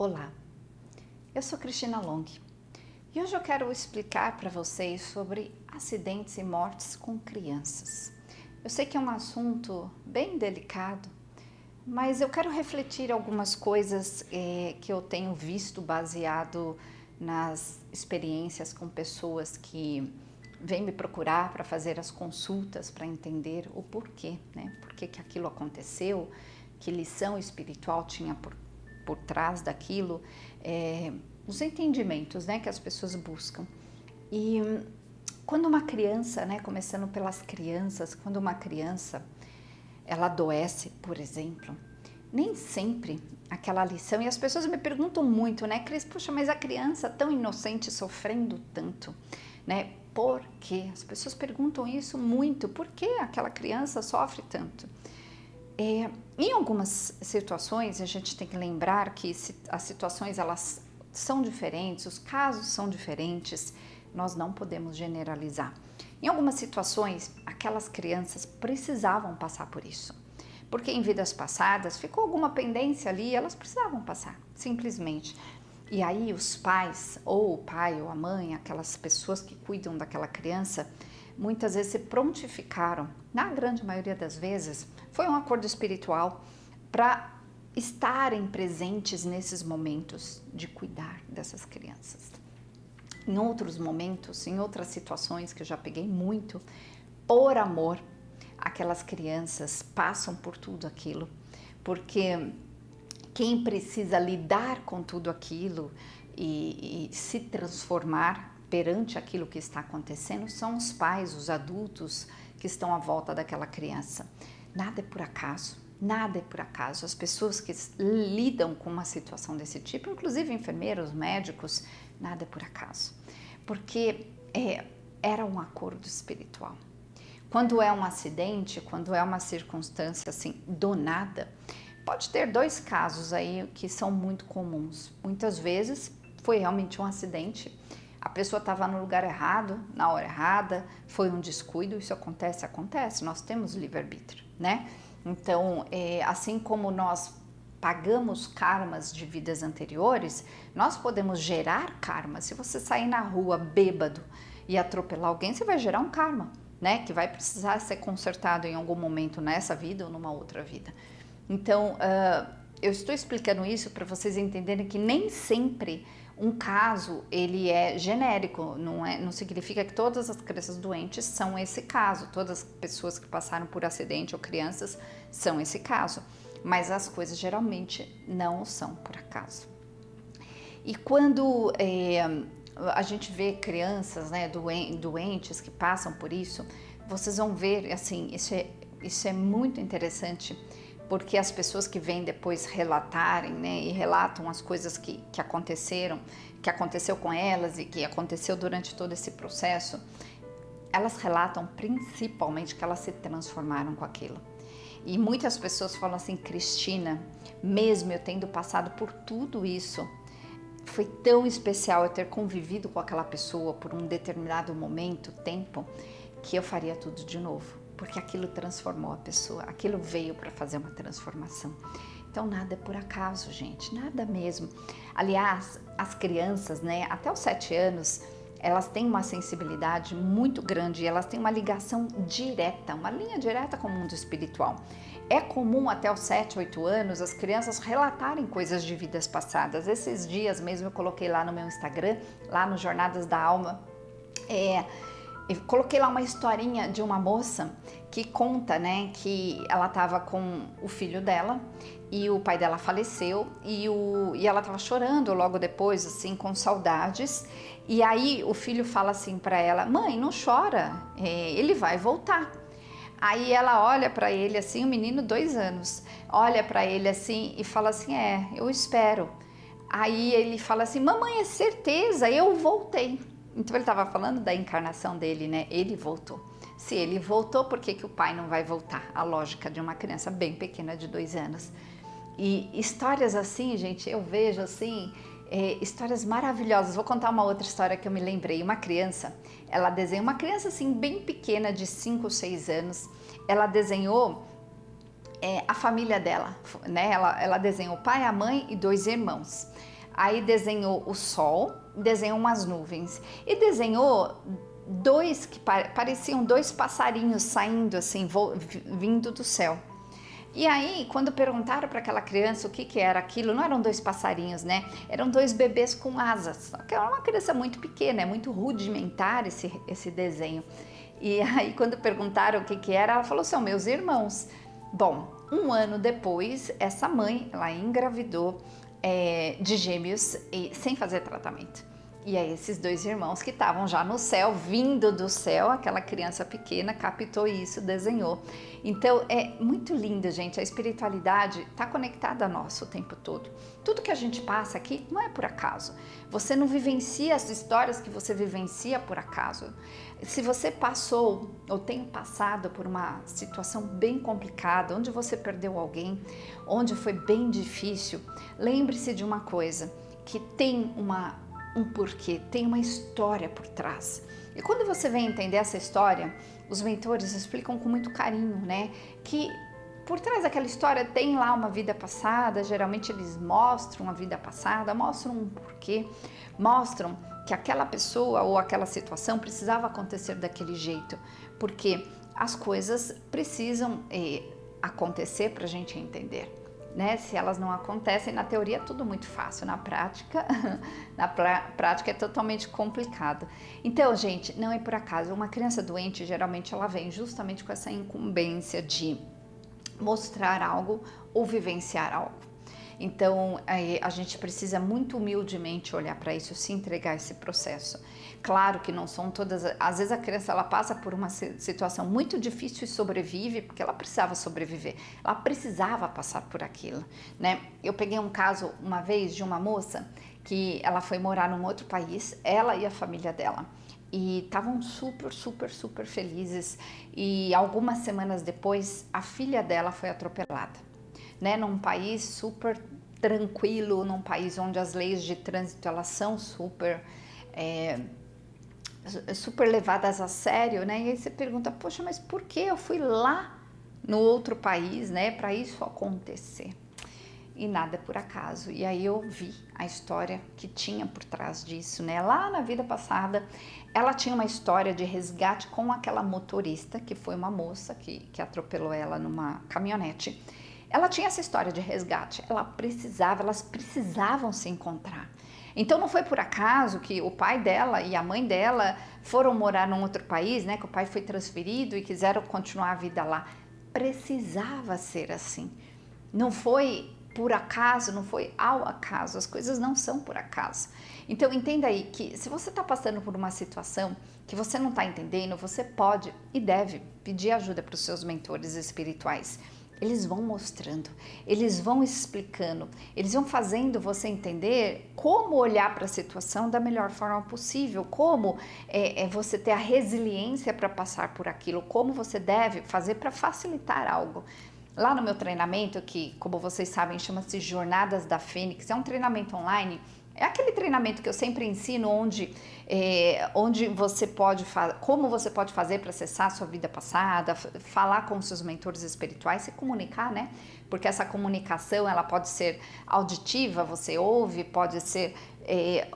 Olá, eu sou Cristina Long e hoje eu quero explicar para vocês sobre acidentes e mortes com crianças. Eu sei que é um assunto bem delicado, mas eu quero refletir algumas coisas que eu tenho visto baseado nas experiências com pessoas que vêm me procurar para fazer as consultas, para entender o porquê, né? Por que aquilo aconteceu, que lição espiritual tinha por trás daquilo, os entendimentos, né, que as pessoas buscam. E quando uma criança, né, começando pelas crianças, quando uma criança ela adoece, por exemplo, nem sempre aquela lição, e as pessoas me perguntam muito, né, Cris, puxa, mas a criança tão inocente sofrendo tanto, né, por quê? As pessoas perguntam isso muito, por que aquela criança sofre tanto? Em algumas situações, a gente tem que lembrar que as situações elas são diferentes, os casos são diferentes, nós não podemos generalizar. Em algumas situações, aquelas crianças precisavam passar por isso, porque em vidas passadas ficou alguma pendência ali, elas precisavam passar, simplesmente. E aí os pais, ou o pai ou a mãe, aquelas pessoas que cuidam daquela criança, muitas vezes se prontificaram, na grande maioria das vezes, foi um acordo espiritual para estarem presentes nesses momentos de cuidar dessas crianças. Em outros momentos, em outras situações que eu já peguei muito, por amor, aquelas crianças passam por tudo aquilo, porque quem precisa lidar com tudo aquilo e se transformar perante aquilo que está acontecendo são os pais, os adultos que estão à volta daquela criança. Nada é por acaso, nada é por acaso. As pessoas que lidam com uma situação desse tipo, inclusive enfermeiros, médicos, nada é por acaso. Porque era um acordo espiritual. Quando é um acidente, quando é uma circunstância assim, do nada, pode ter dois casos aí que são muito comuns. Muitas vezes foi realmente um acidente, a pessoa estava no lugar errado, na hora errada, foi um descuido, isso acontece, nós temos livre-arbítrio, né? Então, assim como nós pagamos karmas de vidas anteriores, nós podemos gerar karma. Se você sair na rua bêbado e atropelar alguém, você vai gerar um karma, né? Que vai precisar ser consertado em algum momento nessa vida ou numa outra vida. Então, eu estou explicando isso para vocês entenderem que nem sempre um caso ele é genérico, não significa que todas as crianças doentes são esse caso, todas as pessoas que passaram por acidente ou crianças são esse caso, mas as coisas geralmente não são por acaso. E quando a gente vê crianças, né, doentes que passam por isso, vocês vão ver, assim, isso é muito interessante, porque as pessoas que vêm depois relatarem, né, e relatam as coisas que aconteceu com elas e que aconteceu durante todo esse processo, elas relatam principalmente que elas se transformaram com aquilo. E muitas pessoas falam assim, Cristina, mesmo eu tendo passado por tudo isso, foi tão especial eu ter convivido com aquela pessoa por um determinado momento, tempo, que eu faria tudo de novo. Porque aquilo transformou a pessoa, aquilo veio para fazer uma transformação. Então nada é por acaso, gente, nada mesmo. Aliás, as crianças, né, até os 7 anos, elas têm uma sensibilidade muito grande, elas têm uma ligação direta, uma linha direta com o mundo espiritual. É comum até os 7, 8 anos as crianças relatarem coisas de vidas passadas. Esses dias mesmo eu coloquei lá no meu Instagram, lá no Jornadas da Alma, eu coloquei lá uma historinha de uma moça que conta, né, que ela estava com o filho dela e o pai dela faleceu e ela estava chorando logo depois, assim, com saudades. E aí o filho fala assim para ela, mãe, não chora, ele vai voltar. Aí ela olha para ele assim, o menino 2 anos, olha para ele assim e fala assim, eu espero. Aí ele fala assim, mamãe, é certeza, eu voltei. Então ele estava falando da encarnação dele, né? Ele voltou. Se ele voltou, por que o pai não vai voltar? A lógica de uma criança bem pequena de 2 anos. E histórias assim, gente, eu vejo assim, histórias maravilhosas. Vou contar uma outra história que eu me lembrei. Uma criança, ela desenhou, uma criança assim bem pequena, de 5 ou 6 anos, ela desenhou a família dela, né? Ela desenhou o pai, a mãe e 2 irmãos. Aí desenhou o sol, desenhou umas nuvens e desenhou dois que pareciam dois passarinhos saindo assim, vindo do céu. E aí, quando perguntaram para aquela criança o que era aquilo, não eram dois passarinhos, né? Eram dois bebês com asas. Só que era uma criança muito pequena, é muito rudimentar esse desenho. E aí, quando perguntaram o que era, ela falou: são meus irmãos. Bom, um ano depois, essa mãe, ela engravidou de gêmeos sem fazer tratamento. E aí esses dois irmãos que estavam já no céu, vindo do céu, aquela criança pequena captou isso, desenhou. Então é muito lindo, gente, a espiritualidade está conectada a nós o tempo todo. Tudo que a gente passa aqui não é por acaso. Você não vivencia as histórias que você vivencia por acaso. Se você passou ou tem passado por uma situação bem complicada, onde você perdeu alguém, onde foi bem difícil, lembre-se de uma coisa, que tem um porquê, tem uma história por trás. E quando você vem entender essa história, os mentores explicam com muito carinho, né? Que por trás daquela história tem lá uma vida passada, geralmente eles mostram a vida passada, mostram um porquê, mostram que aquela pessoa ou aquela situação precisava acontecer daquele jeito, porque as coisas precisam acontecer para a gente entender. Né? Se elas não acontecem, na teoria é tudo muito fácil, na prática, prática é totalmente complicado. Então, gente, não é por acaso. Uma criança doente, geralmente ela vem justamente com essa incumbência de mostrar algo ou vivenciar algo. Então, a gente precisa muito humildemente olhar para isso, se entregar a esse processo. Claro que não são todas, às vezes a criança ela passa por uma situação muito difícil e sobrevive, porque ela precisava sobreviver, ela precisava passar por aquilo, né? Eu peguei um caso uma vez de uma moça que ela foi morar num outro país, ela e a família dela. E estavam super felizes. E algumas semanas depois, a filha dela foi atropelada, né? Num país super tranquilo, num país onde as leis de trânsito elas são super levadas a sério, né? E aí você pergunta: poxa, mas por que eu fui lá no outro país, né, para isso acontecer? E nada é por acaso. E aí eu vi a história que tinha por trás disso, né? Lá na vida passada, ela tinha uma história de resgate com aquela motorista, que foi uma moça que atropelou ela numa caminhonete. Ela tinha essa história de resgate, elas precisavam se encontrar. Então não foi por acaso que o pai dela e a mãe dela foram morar num outro país, né? Que o pai foi transferido e quiseram continuar a vida lá. Precisava ser assim. Não foi por acaso, não foi ao acaso, as coisas não são por acaso. Então entenda aí que se você está passando por uma situação que você não está entendendo, você pode e deve pedir ajuda para os seus mentores espirituais. Eles vão mostrando, eles vão explicando, eles vão fazendo você entender como olhar para a situação da melhor forma possível, como você ter a resiliência para passar por aquilo, como você deve fazer para facilitar algo. Lá no meu treinamento, que como vocês sabem chama-se Jornadas da Fênix, é um treinamento online. É aquele treinamento que eu sempre ensino onde você pode como você pode fazer para acessar a sua vida passada, falar com seus mentores espirituais, se comunicar, né? Porque essa comunicação ela pode ser auditiva, você ouve, pode ser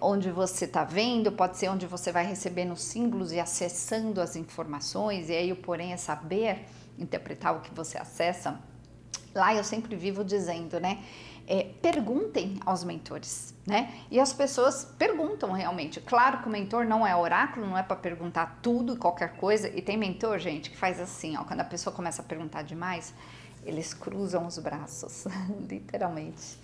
onde você está vendo, pode ser onde você vai recebendo símbolos e acessando as informações, e aí o porém é saber interpretar o que você acessa. Lá eu sempre vivo dizendo, né? Perguntem aos mentores, né? E as pessoas perguntam realmente. Claro que o mentor não é oráculo, não é para perguntar tudo e qualquer coisa. E tem mentor, gente, que faz assim, ó, quando a pessoa começa a perguntar demais, eles cruzam os braços, literalmente,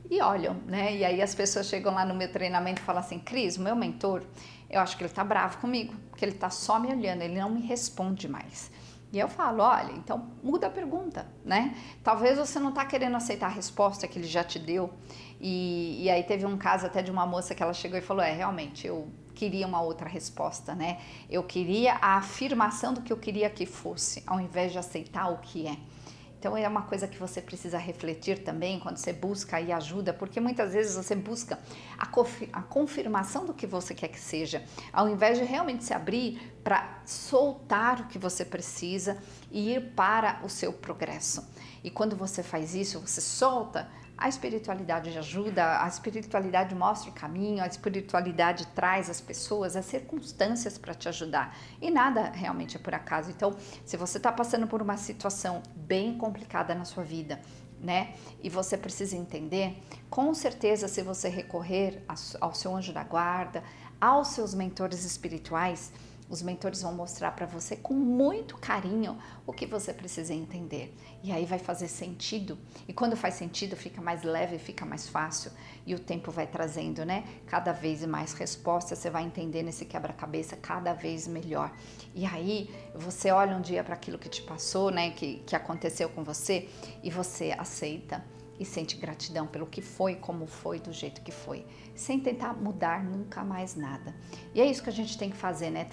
e olham, né? E aí as pessoas chegam lá no meu treinamento e falam assim: Cris, o meu mentor, eu acho que ele tá bravo comigo, porque ele tá só me olhando, ele não me responde mais. E eu falo: olha, então muda a pergunta, né? Talvez você não tá querendo aceitar a resposta que ele já te deu. E aí teve um caso até de uma moça que ela chegou e falou: realmente, eu queria uma outra resposta, né? Eu queria a afirmação do que eu queria que fosse, ao invés de aceitar o que é. Então é uma coisa que você precisa refletir também quando você busca aí ajuda, porque muitas vezes você busca a confirmação do que você quer que seja, ao invés de realmente se abrir para soltar o que você precisa e ir para o seu progresso. E quando você faz isso, você solta, A espiritualidade ajuda, a espiritualidade mostra o caminho, a espiritualidade traz as pessoas, as circunstâncias para te ajudar. E nada realmente é por acaso. Então, se você está passando por uma situação bem complicada na sua vida, né? E você precisa entender, com certeza, se você recorrer ao seu anjo da guarda, aos seus mentores espirituais, os mentores vão mostrar para você com muito carinho o que você precisa entender. E aí vai fazer sentido. E quando faz sentido, fica mais leve, fica mais fácil. E o tempo vai trazendo, né? Cada vez mais respostas, você vai entender nesse quebra-cabeça cada vez melhor. E aí você olha um dia para aquilo que te passou, né? Que aconteceu com você e você aceita. E sente gratidão pelo que foi, como foi, do jeito que foi, sem tentar mudar nunca mais nada. E é isso que a gente tem que fazer, né?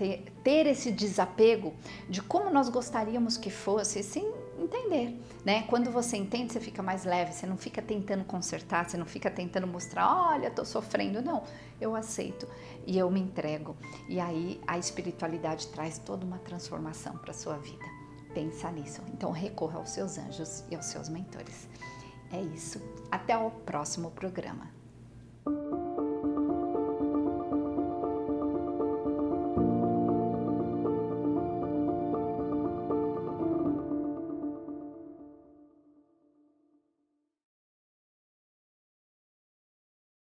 Ter esse desapego de como nós gostaríamos que fosse, sem entender, né? Quando você entende, você fica mais leve, você não fica tentando consertar, você não fica tentando mostrar, olha, tô sofrendo. Não, eu aceito e eu me entrego. E aí a espiritualidade traz toda uma transformação para sua vida. Pensa nisso. Então recorra aos seus anjos e aos seus mentores. É isso. Até o próximo programa.